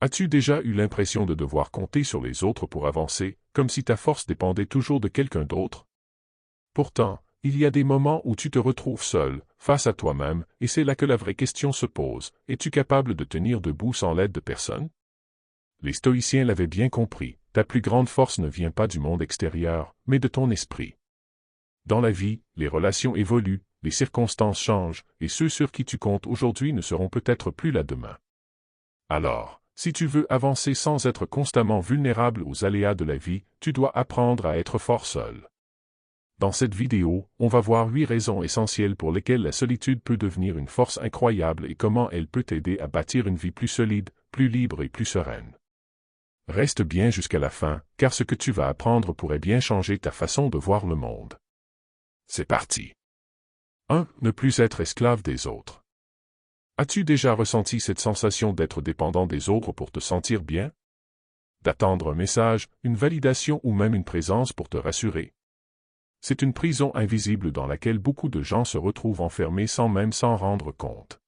As-tu déjà eu l'impression de devoir compter sur les autres pour avancer, comme si ta force dépendait toujours de quelqu'un d'autre? Pourtant, il y a des moments où tu te retrouves seul, face à toi-même, et c'est là que la vraie question se pose. Es-tu capable de tenir debout sans l'aide de personne? Les stoïciens l'avaient bien compris, ta plus grande force ne vient pas du monde extérieur, mais de ton esprit. Dans la vie, les relations évoluent, les circonstances changent, et ceux sur qui tu comptes aujourd'hui ne seront peut-être plus là demain. Alors, si tu veux avancer sans être constamment vulnérable aux aléas de la vie, tu dois apprendre à être fort seul. Dans cette vidéo, on va voir 8 raisons essentielles pour lesquelles la solitude peut devenir une force incroyable et comment elle peut t'aider à bâtir une vie plus solide, plus libre et plus sereine. Reste bien jusqu'à la fin, car ce que tu vas apprendre pourrait bien changer ta façon de voir le monde. C'est parti. 1. Ne plus être esclave des autres. As-tu déjà ressenti cette sensation d'être dépendant des autres pour te sentir bien? D'attendre un message, une validation ou même une présence pour te rassurer? C'est une prison invisible dans laquelle beaucoup de gens se retrouvent enfermés sans même s'en rendre compte.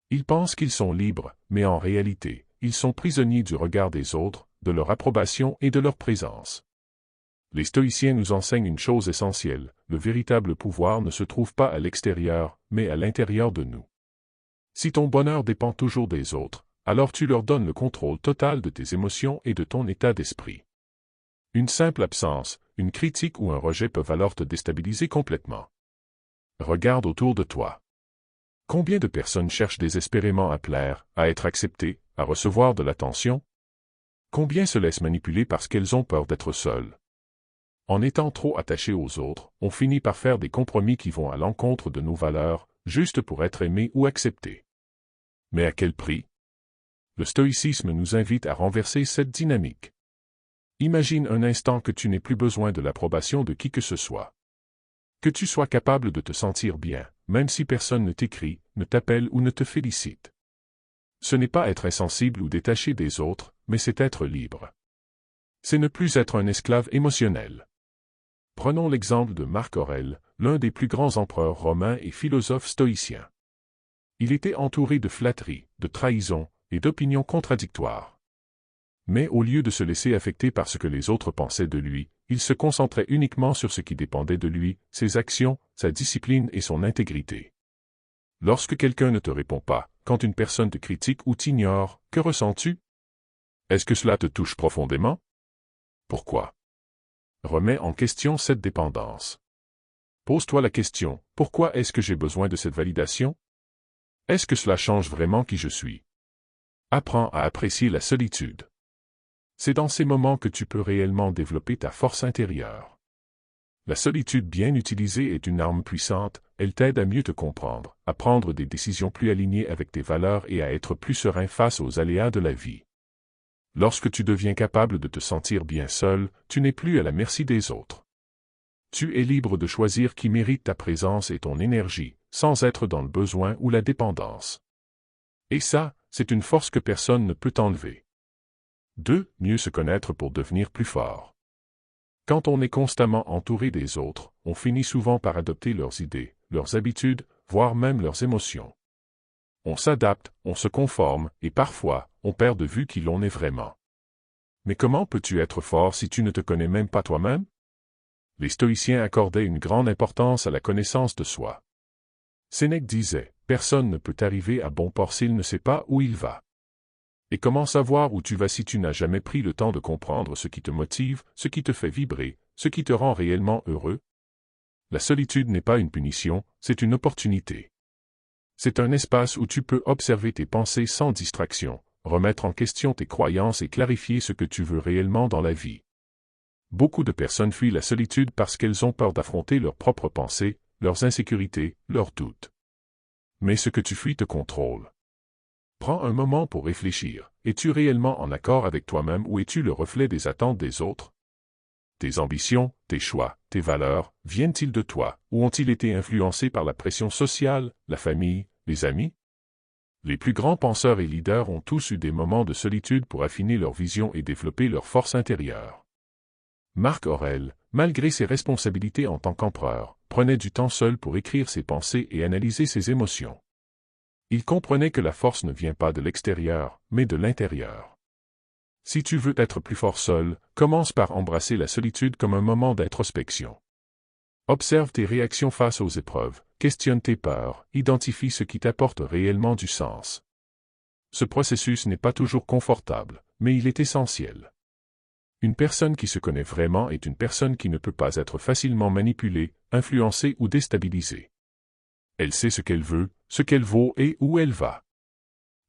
Ils pensent qu'ils sont libres, mais en réalité, ils sont prisonniers du regard des autres, de leur approbation et de leur présence. Les stoïciens nous enseignent une chose essentielle, le véritable pouvoir ne se trouve pas à l'extérieur, mais à l'intérieur de nous. Si ton bonheur dépend toujours des autres, alors tu leur donnes le contrôle total de tes émotions et de ton état d'esprit. Une simple absence, une critique ou un rejet peuvent alors te déstabiliser complètement. Regarde autour de toi. Combien de personnes cherchent désespérément à plaire, à être acceptées, à recevoir de l'attention? Combien se laissent manipuler parce qu'elles ont peur d'être seules? En étant trop attachées aux autres, on finit par faire des compromis qui vont à l'encontre de nos valeurs, juste pour être aimés ou acceptés. Mais à quel prix? Le stoïcisme nous invite à renverser cette dynamique. Imagine un instant que tu n'aies plus besoin de l'approbation de qui que ce soit. Que tu sois capable de te sentir bien, même si personne ne t'écrit, ne t'appelle ou ne te félicite. Ce n'est pas être insensible ou détaché des autres, mais c'est être libre. C'est ne plus être un esclave émotionnel. Prenons l'exemple de Marc Aurèle, l'un des plus grands empereurs romains et philosophes stoïciens. Il était entouré de flatteries, de trahisons et d'opinions contradictoires. Mais au lieu de se laisser affecter par ce que les autres pensaient de lui, il se concentrait uniquement sur ce qui dépendait de lui, ses actions, sa discipline et son intégrité. Lorsque quelqu'un ne te répond pas, quand une personne te critique ou t'ignore, que ressens-tu? Est-ce que cela te touche profondément? Pourquoi? Remets en question cette dépendance. Pose-toi la question, pourquoi est-ce que j'ai besoin de cette validation? Est-ce que cela change vraiment qui je suis? Apprends à apprécier la solitude. C'est dans ces moments que tu peux réellement développer ta force intérieure. La solitude bien utilisée est une arme puissante, elle t'aide à mieux te comprendre, à prendre des décisions plus alignées avec tes valeurs et à être plus serein face aux aléas de la vie. Lorsque tu deviens capable de te sentir bien seul, tu n'es plus à la merci des autres. Tu es libre de choisir qui mérite ta présence et ton énergie, sans être dans le besoin ou la dépendance. Et ça, c'est une force que personne ne peut enlever. 2. Mieux se connaître pour devenir plus fort. Quand on est constamment entouré des autres, on finit souvent par adopter leurs idées, leurs habitudes, voire même leurs émotions. On s'adapte, on se conforme, et parfois, on perd de vue qui l'on est vraiment. Mais comment peux-tu être fort si tu ne te connais même pas toi-même? Les stoïciens accordaient une grande importance à la connaissance de soi. Sénèque disait, « Personne ne peut arriver à bon port s'il ne sait pas où il va. » Et comment savoir où tu vas si tu n'as jamais pris le temps de comprendre ce qui te motive, ce qui te fait vibrer, ce qui te rend réellement heureux? La solitude n'est pas une punition, c'est une opportunité. C'est un espace où tu peux observer tes pensées sans distraction, remettre en question tes croyances et clarifier ce que tu veux réellement dans la vie. Beaucoup de personnes fuient la solitude parce qu'elles ont peur d'affronter leurs propres pensées, leurs insécurités, leurs doutes. Mais ce que tu fuis te contrôle. Prends un moment pour réfléchir. Es-tu réellement en accord avec toi-même ou es-tu le reflet des attentes des autres? Tes ambitions, tes choix, tes valeurs, viennent-ils de toi ou ont-ils été influencés par la pression sociale, la famille, les amis? Les plus grands penseurs et leaders ont tous eu des moments de solitude pour affiner leur vision et développer leur force intérieure. Marc Aurèle, malgré ses responsabilités en tant qu'empereur, prenait du temps seul pour écrire ses pensées et analyser ses émotions. Il comprenait que la force ne vient pas de l'extérieur, mais de l'intérieur. Si tu veux être plus fort seul, commence par embrasser la solitude comme un moment d'introspection. Observe tes réactions face aux épreuves, questionne tes peurs, identifie ce qui t'apporte réellement du sens. Ce processus n'est pas toujours confortable, mais il est essentiel. Une personne qui se connaît vraiment est une personne qui ne peut pas être facilement manipulée, influencée ou déstabilisée. Elle sait ce qu'elle veut, ce qu'elle vaut et où elle va.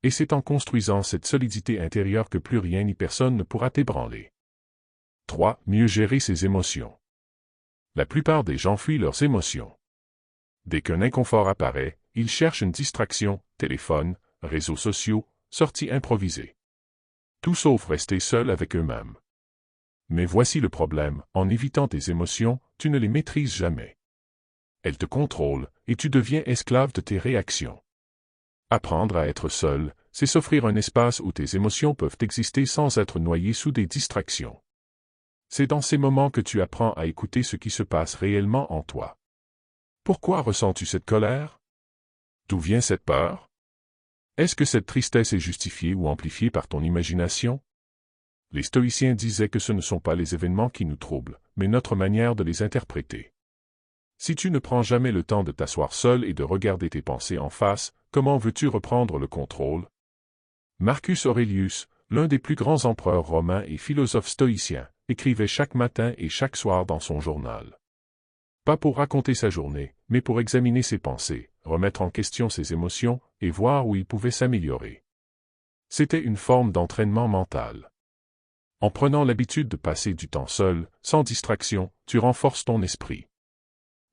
Et c'est en construisant cette solidité intérieure que plus rien ni personne ne pourra t'ébranler. 3. Mieux gérer ses émotions. La plupart des gens fuient leurs émotions. Dès qu'un inconfort apparaît, ils cherchent une distraction, téléphone, réseaux sociaux, sorties improvisées. Tout sauf rester seul avec eux-mêmes. Mais voici le problème, en évitant tes émotions, tu ne les maîtrises jamais. Elles te contrôlent, et tu deviens esclave de tes réactions. Apprendre à être seul, c'est s'offrir un espace où tes émotions peuvent exister sans être noyées sous des distractions. C'est dans ces moments que tu apprends à écouter ce qui se passe réellement en toi. Pourquoi ressens-tu cette colère? D'où vient cette peur? Est-ce que cette tristesse est justifiée ou amplifiée par ton imagination? Les stoïciens disaient que ce ne sont pas les événements qui nous troublent, mais notre manière de les interpréter. Si tu ne prends jamais le temps de t'asseoir seul et de regarder tes pensées en face, comment veux-tu reprendre le contrôle? Marcus Aurelius, l'un des plus grands empereurs romains et philosophes stoïciens, écrivait chaque matin et chaque soir dans son journal. Pas pour raconter sa journée, mais pour examiner ses pensées, remettre en question ses émotions et voir où il pouvait s'améliorer. C'était une forme d'entraînement mental. En prenant l'habitude de passer du temps seul, sans distraction, tu renforces ton esprit.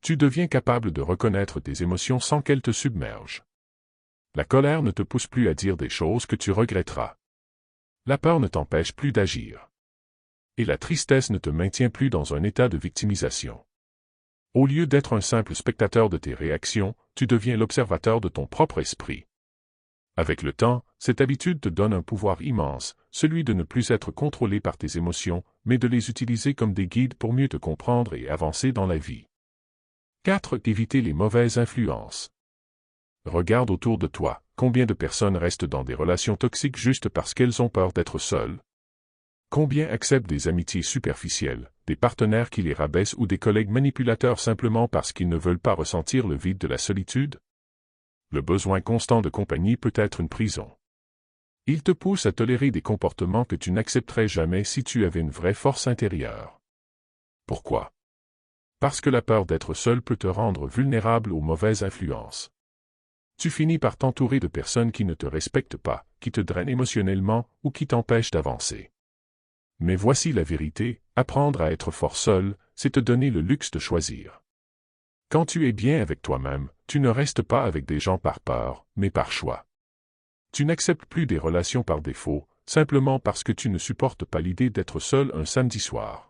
Tu deviens capable de reconnaître tes émotions sans qu'elles te submergent. La colère ne te pousse plus à dire des choses que tu regretteras. La peur ne t'empêche plus d'agir. Et la tristesse ne te maintient plus dans un état de victimisation. Au lieu d'être un simple spectateur de tes réactions, tu deviens l'observateur de ton propre esprit. Avec le temps, cette habitude te donne un pouvoir immense, celui de ne plus être contrôlé par tes émotions, mais de les utiliser comme des guides pour mieux te comprendre et avancer dans la vie. 4. Éviter les mauvaises influences. Regarde autour de toi, combien de personnes restent dans des relations toxiques juste parce qu'elles ont peur d'être seules? Combien acceptent des amitiés superficielles, des partenaires qui les rabaissent ou des collègues manipulateurs simplement parce qu'ils ne veulent pas ressentir le vide de la solitude? Le besoin constant de compagnie peut être une prison. Il te pousse à tolérer des comportements que tu n'accepterais jamais si tu avais une vraie force intérieure. Pourquoi? Parce que la peur d'être seul peut te rendre vulnérable aux mauvaises influences. Tu finis par t'entourer de personnes qui ne te respectent pas, qui te drainent émotionnellement ou qui t'empêchent d'avancer. Mais voici la vérité, apprendre à être fort seul, c'est te donner le luxe de choisir. Quand tu es bien avec toi-même, tu ne restes pas avec des gens par peur, mais par choix. Tu n'acceptes plus des relations par défaut, simplement parce que tu ne supportes pas l'idée d'être seul un samedi soir.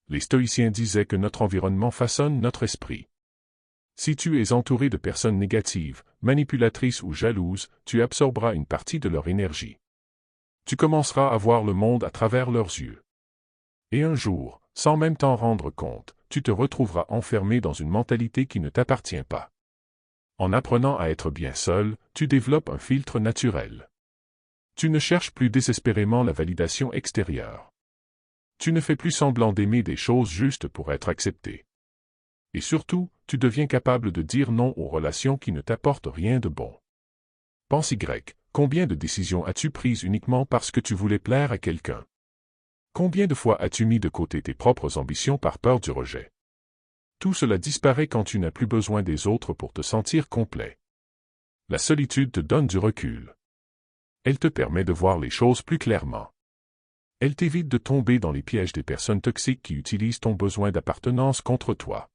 Les stoïciens disaient que notre environnement façonne notre esprit. Si tu es entouré de personnes négatives, manipulatrices ou jalouses, tu absorberas une partie de leur énergie. Tu commenceras à voir le monde à travers leurs yeux. Et un jour, sans même t'en rendre compte, tu te retrouveras enfermé dans une mentalité qui ne t'appartient pas. En apprenant à être bien seul, tu développes un filtre naturel. Tu ne cherches plus désespérément la validation extérieure. Tu ne fais plus semblant d'aimer des choses juste pour être accepté. Et surtout, tu deviens capable de dire non aux relations qui ne t'apportent rien de bon. Pense combien de décisions as-tu prises uniquement parce que tu voulais plaire à quelqu'un? Combien de fois as-tu mis de côté tes propres ambitions par peur du rejet? Tout cela disparaît quand tu n'as plus besoin des autres pour te sentir complet. La solitude te donne du recul. Elle te permet de voir les choses plus clairement. Elle t'évite de tomber dans les pièges des personnes toxiques qui utilisent ton besoin d'appartenance contre toi.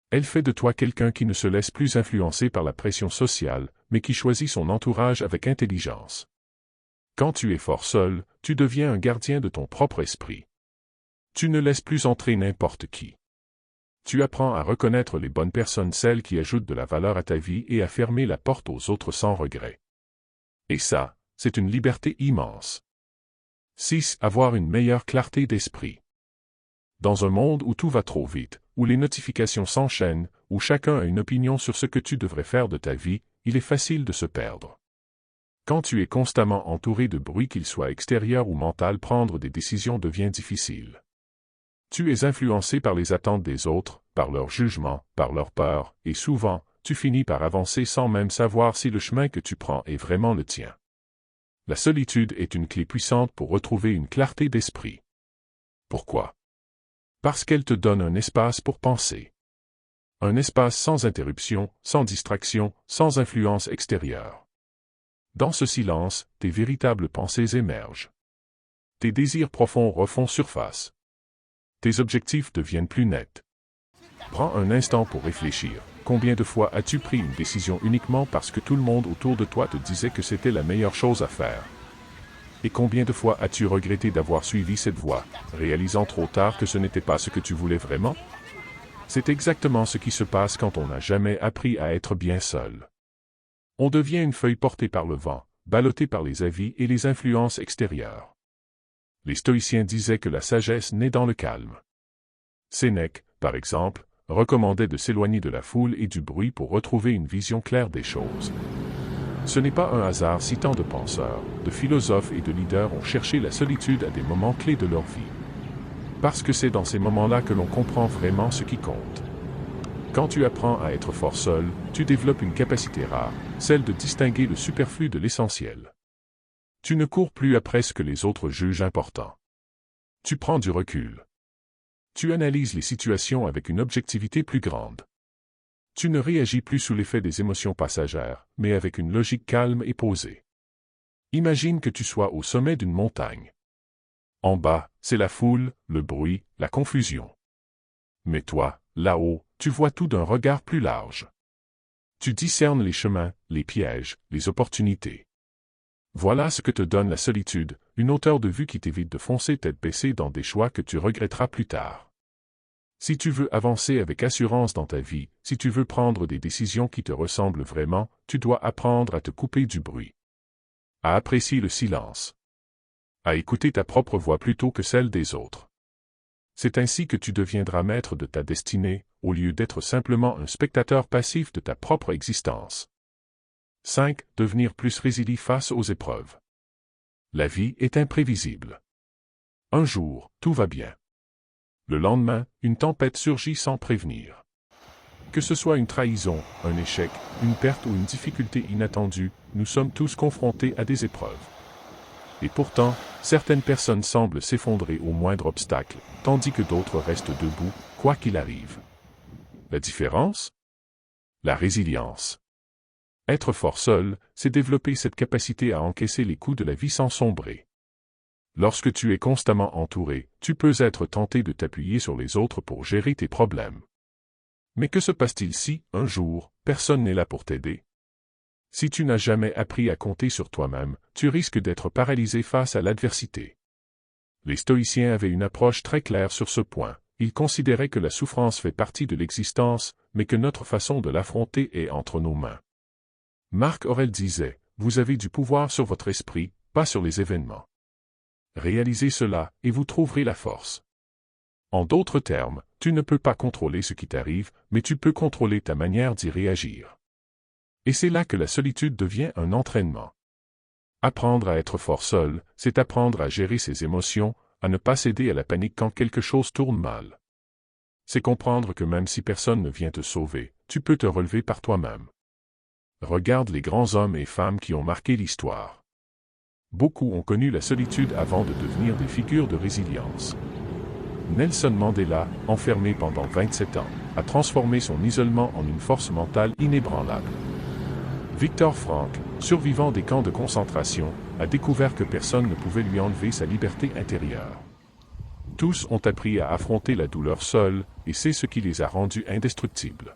Elle fait de toi quelqu'un qui ne se laisse plus influencer par la pression sociale, mais qui choisit son entourage avec intelligence. Quand tu es fort seul, tu deviens un gardien de ton propre esprit. Tu ne laisses plus entrer n'importe qui. Tu apprends à reconnaître les bonnes personnes, celles qui ajoutent de la valeur à ta vie et à fermer la porte aux autres sans regret. Et ça, c'est une liberté immense. 6. Avoir une meilleure clarté d'esprit. Dans un monde où tout va trop vite, où les notifications s'enchaînent, où chacun a une opinion sur ce que tu devrais faire de ta vie, il est facile de se perdre. Quand tu es constamment entouré de bruit qu'il soit extérieur ou mental, prendre des décisions devient difficile. Tu es influencé par les attentes des autres, par leur jugement, par leur peur, et souvent, tu finis par avancer sans même savoir si le chemin que tu prends est vraiment le tien. La solitude est une clé puissante pour retrouver une clarté d'esprit. Pourquoi? Parce qu'elle te donne un espace pour penser. Un espace sans interruption, sans distraction, sans influence extérieure. Dans ce silence, tes véritables pensées émergent. Tes désirs profonds refont surface. Tes objectifs deviennent plus nets. Prends un instant pour réfléchir. Combien de fois as-tu pris une décision uniquement parce que tout le monde autour de toi te disait que c'était la meilleure chose à faire? Et combien de fois as-tu regretté d'avoir suivi cette voie, réalisant trop tard que ce n'était pas ce que tu voulais vraiment? C'est exactement ce qui se passe quand on n'a jamais appris à être bien seul. On devient une feuille portée par le vent, ballottée par les avis et les influences extérieures. Les stoïciens disaient que la sagesse naît dans le calme. Sénèque, par exemple, recommandait de s'éloigner de la foule et du bruit pour retrouver une vision claire des choses. Ce n'est pas un hasard si tant de penseurs, de philosophes et de leaders ont cherché la solitude à des moments clés de leur vie. Parce que c'est dans ces moments-là que l'on comprend vraiment ce qui compte. Quand tu apprends à être fort seul, tu développes une capacité rare, celle de distinguer le superflu de l'essentiel. Tu ne cours plus après ce que les autres jugent important. Tu prends du recul. Tu analyses les situations avec une objectivité plus grande. Tu ne réagis plus sous l'effet des émotions passagères, mais avec une logique calme et posée. Imagine que tu sois au sommet d'une montagne. En bas, c'est la foule, le bruit, la confusion. Mais toi, là-haut, tu vois tout d'un regard plus large. Tu discernes les chemins, les pièges, les opportunités. Voilà ce que te donne la solitude, une hauteur de vue qui t'évite de foncer tête baissée dans des choix que tu regretteras plus tard. Si tu veux avancer avec assurance dans ta vie, si tu veux prendre des décisions qui te ressemblent vraiment, tu dois apprendre à te couper du bruit. À apprécier le silence. À écouter ta propre voix plutôt que celle des autres. C'est ainsi que tu deviendras maître de ta destinée, au lieu d'être simplement un spectateur passif de ta propre existence. 5. Devenir plus résilient face aux épreuves. La vie est imprévisible. Un jour, tout va bien. Le lendemain, une tempête surgit sans prévenir. Que ce soit une trahison, un échec, une perte ou une difficulté inattendue, nous sommes tous confrontés à des épreuves. Et pourtant, certaines personnes semblent s'effondrer au moindre obstacle, tandis que d'autres restent debout, quoi qu'il arrive. La différence? La résilience. Être fort seul, c'est développer cette capacité à encaisser les coups de la vie sans sombrer. Lorsque tu es constamment entouré, tu peux être tenté de t'appuyer sur les autres pour gérer tes problèmes. Mais que se passe-t-il si, un jour, personne n'est là pour t'aider? Si tu n'as jamais appris à compter sur toi-même, tu risques d'être paralysé face à l'adversité. Les stoïciens avaient une approche très claire sur ce point. Ils considéraient que la souffrance fait partie de l'existence, mais que notre façon de l'affronter est entre nos mains. Marc Aurèle disait, « Vous avez du pouvoir sur votre esprit, pas sur les événements. Réalisez cela, et vous trouverez la force. » En d'autres termes, tu ne peux pas contrôler ce qui t'arrive, mais tu peux contrôler ta manière d'y réagir. Et c'est là que la solitude devient un entraînement. Apprendre à être fort seul, c'est apprendre à gérer ses émotions, à ne pas céder à la panique quand quelque chose tourne mal. C'est comprendre que même si personne ne vient te sauver, tu peux te relever par toi-même. Regarde les grands hommes et femmes qui ont marqué l'histoire. Beaucoup ont connu la solitude avant de devenir des figures de résilience. Nelson Mandela, enfermé pendant 27 ans, a transformé son isolement en une force mentale inébranlable. Viktor Frankl, survivant des camps de concentration, a découvert que personne ne pouvait lui enlever sa liberté intérieure. Tous ont appris à affronter la douleur seuls, et c'est ce qui les a rendus indestructibles.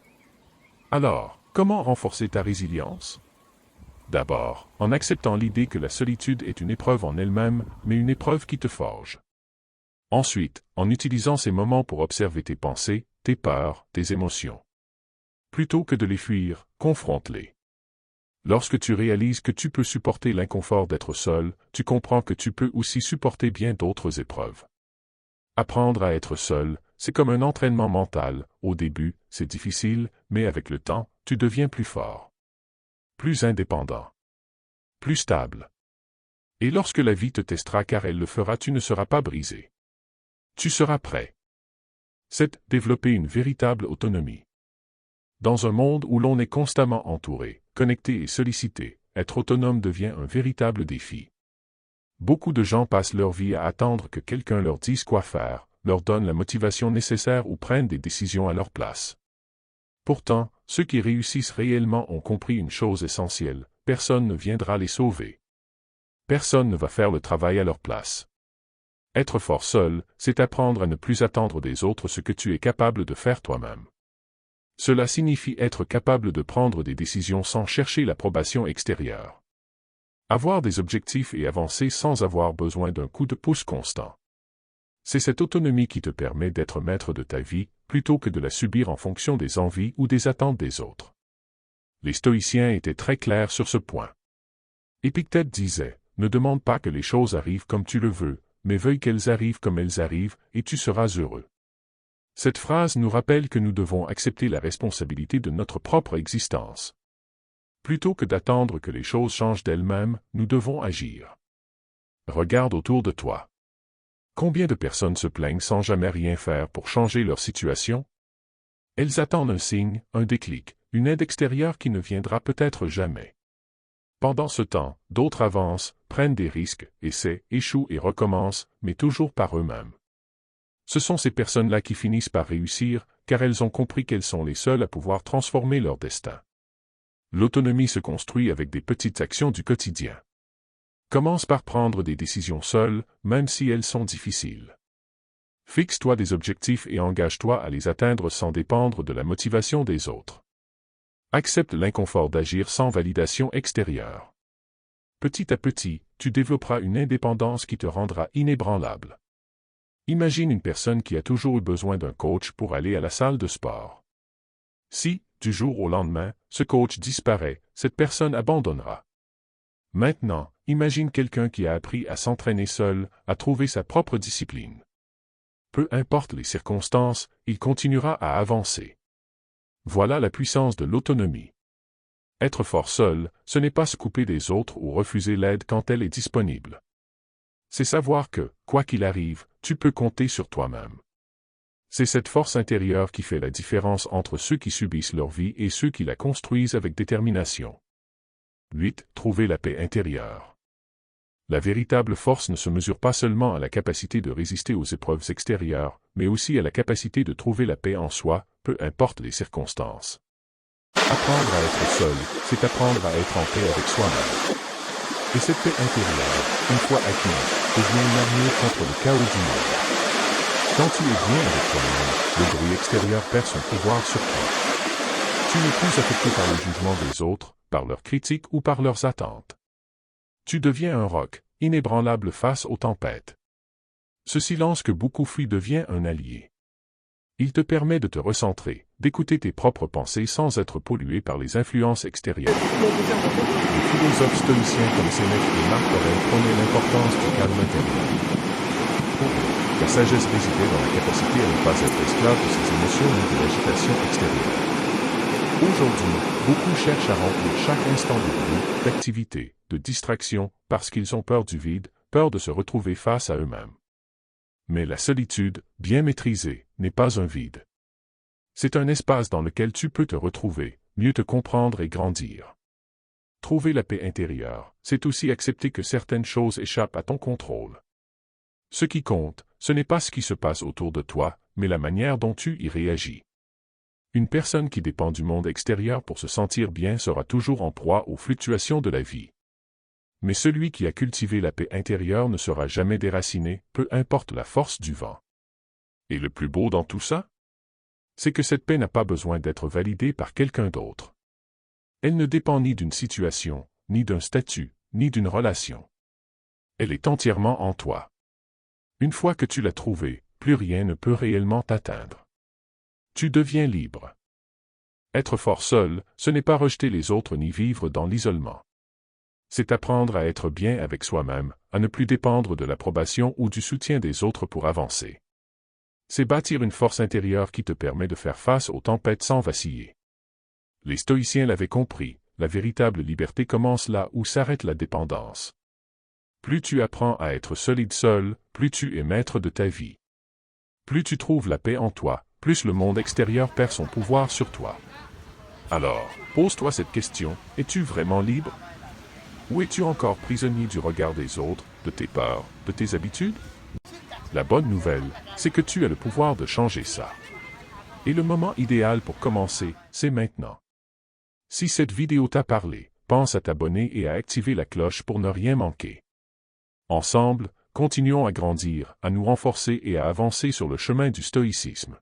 Alors, comment renforcer ta résilience? D'abord, en acceptant l'idée que la solitude est une épreuve en elle-même, mais une épreuve qui te forge. Ensuite, en utilisant ces moments pour observer tes pensées, tes peurs, tes émotions. Plutôt que de les fuir, confronte-les. Lorsque tu réalises que tu peux supporter l'inconfort d'être seul, tu comprends que tu peux aussi supporter bien d'autres épreuves. Apprendre à être seul, c'est comme un entraînement mental. Au début, c'est difficile, mais avec le temps, tu deviens plus fort. plus indépendant, plus stable. Et lorsque la vie te testera car elle le fera, tu ne seras pas brisé. Tu seras prêt. 7. Développer une véritable autonomie. Dans un monde où l'on est constamment entouré, connecté et sollicité, être autonome devient un véritable défi. Beaucoup de gens passent leur vie à attendre que quelqu'un leur dise quoi faire, leur donne la motivation nécessaire ou prenne des décisions à leur place. Pourtant, ceux qui réussissent réellement ont compris une chose essentielle, personne ne viendra les sauver. Personne ne va faire le travail à leur place. Être fort seul, c'est apprendre à ne plus attendre des autres ce que tu es capable de faire toi-même. Cela signifie être capable de prendre des décisions sans chercher l'approbation extérieure. Avoir des objectifs et avancer sans avoir besoin d'un coup de pouce constant. C'est cette autonomie qui te permet d'être maître de ta vie, plutôt que de la subir en fonction des envies ou des attentes des autres. Les stoïciens étaient très clairs sur ce point. Épictète disait, « Ne demande pas que les choses arrivent comme tu le veux, mais veuille qu'elles arrivent comme elles arrivent, et tu seras heureux. » Cette phrase nous rappelle que nous devons accepter la responsabilité de notre propre existence. Plutôt que d'attendre que les choses changent d'elles-mêmes, nous devons agir. Regarde autour de toi. Combien de personnes se plaignent sans jamais rien faire pour changer leur situation? Elles attendent un signe, un déclic, une aide extérieure qui ne viendra peut-être jamais. Pendant ce temps, d'autres avancent, prennent des risques, essaient, échouent et recommencent, mais toujours par eux-mêmes. Ce sont ces personnes-là qui finissent par réussir, car elles ont compris qu'elles sont les seules à pouvoir transformer leur destin. L'autonomie se construit avec des petites actions du quotidien. Commence par prendre des décisions seul, même si elles sont difficiles. Fixe-toi des objectifs et engage-toi à les atteindre sans dépendre de la motivation des autres. Accepte l'inconfort d'agir sans validation extérieure. Petit à petit, tu développeras une indépendance qui te rendra inébranlable. Imagine une personne qui a toujours eu besoin d'un coach pour aller à la salle de sport. Si, du jour au lendemain, ce coach disparaît, cette personne abandonnera. Maintenant, imagine quelqu'un qui a appris à s'entraîner seul, à trouver sa propre discipline. Peu importe les circonstances, il continuera à avancer. Voilà la puissance de l'autonomie. Être fort seul, ce n'est pas se couper des autres ou refuser l'aide quand elle est disponible. C'est savoir que, quoi qu'il arrive, tu peux compter sur toi-même. C'est cette force intérieure qui fait la différence entre ceux qui subissent leur vie et ceux qui la construisent avec détermination. 8. Trouver la paix intérieure. La véritable force ne se mesure pas seulement à la capacité de résister aux épreuves extérieures, mais aussi à la capacité de trouver la paix en soi, peu importe les circonstances. Apprendre à être seul, c'est apprendre à être en paix avec soi-même. Et cette paix intérieure, une fois acquise, devient une armure contre le chaos du monde. Quand tu es bien avec toi-même, le bruit extérieur perd son pouvoir sur toi. Tu n'es plus affecté par le jugement des autres, par leurs critiques ou par leurs attentes. Tu deviens un roc, inébranlable face aux tempêtes. Ce silence que beaucoup fuient devient un allié. Il te permet de te recentrer, d'écouter tes propres pensées sans être pollué par les influences extérieures. Les philosophes stoïciens comme Sénèque et Marc Aurèle prônaient l'importance du calme intérieur. Pour eux, la sagesse résidait dans la capacité à ne pas être esclave de ses émotions ni de l'agitation extérieure. Aujourd'hui, beaucoup cherchent à remplir chaque instant de bruit, d'activité, de distraction, parce qu'ils ont peur du vide, peur de se retrouver face à eux-mêmes. Mais la solitude, bien maîtrisée, n'est pas un vide. C'est un espace dans lequel tu peux te retrouver, mieux te comprendre et grandir. Trouver la paix intérieure, c'est aussi accepter que certaines choses échappent à ton contrôle. Ce qui compte, ce n'est pas ce qui se passe autour de toi, mais la manière dont tu y réagis. Une personne qui dépend du monde extérieur pour se sentir bien sera toujours en proie aux fluctuations de la vie. Mais celui qui a cultivé la paix intérieure ne sera jamais déraciné, peu importe la force du vent. Et le plus beau dans tout ça? C'est que cette paix n'a pas besoin d'être validée par quelqu'un d'autre. Elle ne dépend ni d'une situation, ni d'un statut, ni d'une relation. Elle est entièrement en toi. Une fois que tu l'as trouvée, plus rien ne peut réellement t'atteindre. Tu deviens libre. Être fort seul, ce n'est pas rejeter les autres ni vivre dans l'isolement. C'est apprendre à être bien avec soi-même, à ne plus dépendre de l'approbation ou du soutien des autres pour avancer. C'est bâtir une force intérieure qui te permet de faire face aux tempêtes sans vaciller. Les stoïciens l'avaient compris, la véritable liberté commence là où s'arrête la dépendance. Plus tu apprends à être solide seul, plus tu es maître de ta vie. Plus tu trouves la paix en toi, plus le monde extérieur perd son pouvoir sur toi. Alors, pose-toi cette question, es-tu vraiment libre? Ou es-tu encore prisonnier du regard des autres, de tes peurs, de tes habitudes? La bonne nouvelle, c'est que tu as le pouvoir de changer ça. Et le moment idéal pour commencer, c'est maintenant. Si cette vidéo t'a parlé, pense à t'abonner et à activer la cloche pour ne rien manquer. Ensemble, continuons à grandir, à nous renforcer et à avancer sur le chemin du stoïcisme.